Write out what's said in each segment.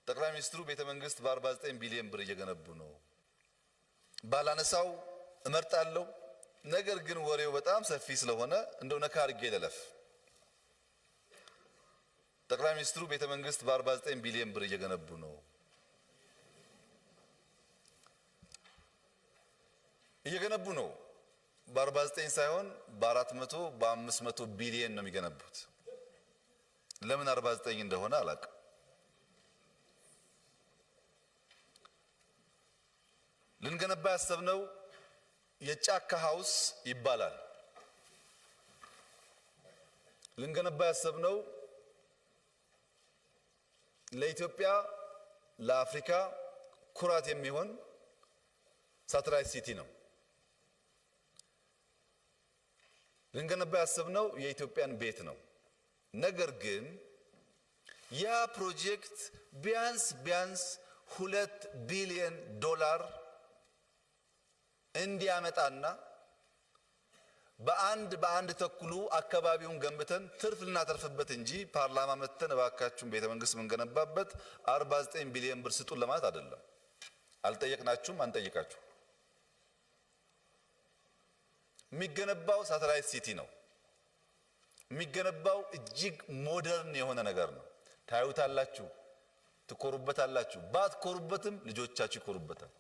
ጠቅላይ ሚኒስትሩ ቤተ መንግስት በ49 ቢሊዮን ብር እየገነቡ ነው። ባላነሳው እመርጣለሁ። ነገር ግን ወሬው በጣም ሰፊ ስለሆነ እንደው ነካ አድርጌ ልለፍ። ጠቅላይ ሚኒስትሩ ቤተ መንግስት በ49 ቢሊዮን ብር እየገነቡ ነው። እየገነቡ ነው። በ49 ሳይሆን በ400 በ500 ቢሊዮን ነው የሚገነቡት። ለምን 49 እንደሆነ አላውቅም። ልንገነባ ያሰብነው የጫካ ሃውስ ይባላል። ልንገነባ ያሰብነው ለኢትዮጵያ ለአፍሪካ ኩራት የሚሆን ሳተላይት ሲቲ ነው። ልንገነባ ያሰብነው የኢትዮጵያን ቤት ነው። ነገር ግን ያ ፕሮጀክት ቢያንስ 2 ቢሊዮን ዶላር እንዲያመጣና በአንድ ተኩሉ አካባቢውን ገንብተን ትርፍ ልናተርፍበት እንጂ ፓርላማ መተን እባካችሁን ቤተ መንግስት የምንገነባበት 49 ቢሊዮን ብር ስጡን ለማለት አይደለም። አልጠየቅናችሁም፣ አንጠይቃችሁ። የሚገነባው ሳተላይት ሲቲ ነው። የሚገነባው እጅግ ሞደርን የሆነ ነገር ነው። ታዩታላችሁ፣ ትኮሩበታላችሁ። ባትኮሩበትም ልጆቻችሁ ይኮሩበታል።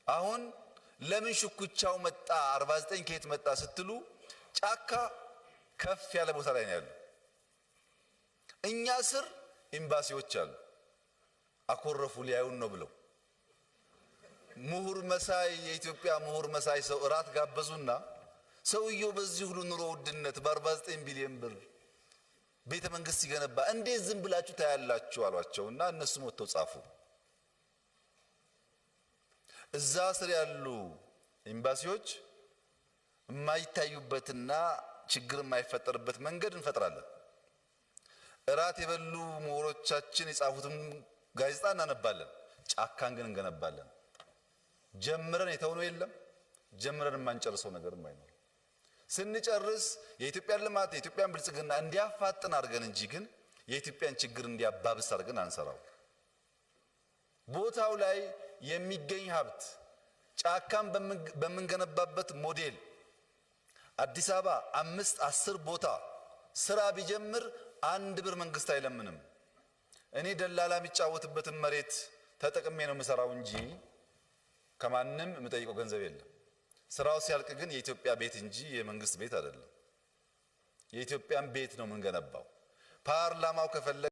አሁን ለምን ሽኩቻው መጣ 49 ከየት መጣ ስትሉ ጫካ ከፍ ያለ ቦታ ላይ ነው ያለው። እኛ ስር ኤምባሲዎች አሉ። አኮረፉ ሊያዩን ነው ብለው ምሁር መሳይ የኢትዮጵያ ምሁር መሳይ ሰው እራት ጋበዙና ሰውየው በዚህ ሁሉ ኑሮ ውድነት በ49 ቢሊዮን ብር ቤተ መንግስት ሲገነባ እንዴት ዝም ብላችሁ ታያላችሁ አሏቸውና እነሱም ወጥተው ጻፉ። እዛ ስር ያሉ ኤምባሲዎች የማይታዩበትና ችግር የማይፈጠርበት መንገድ እንፈጥራለን። እራት የበሉ ምሁሮቻችን የጻፉትን ጋዜጣ እናነባለን። ጫካን ግን እንገነባለን። ጀምረን የተውነው የለም፣ ጀምረን የማንጨርሰው ነገርም አይኖርም። ስንጨርስ የኢትዮጵያን ልማት የኢትዮጵያን ብልጽግና እንዲያፋጥን አድርገን እንጂ ግን የኢትዮጵያን ችግር እንዲያባብስ አድርገን አንሰራው። ቦታው ላይ የሚገኝ ሀብት ጫካን በምንገነባበት ሞዴል አዲስ አበባ 5-10 ቦታ ስራ ቢጀምር 1 ብር መንግስት አይለምንም። እኔ ደላላ የሚጫወትበትን መሬት ተጠቅሜ ነው የምሰራው እንጂ ከማንም የምጠይቀው ገንዘብ የለም። ስራው ሲያልቅ ግን የኢትዮጵያ ቤት እንጂ የመንግስት ቤት አይደለም። የኢትዮጵያን ቤት ነው የምንገነባው። ፓርላማው ከፈለገ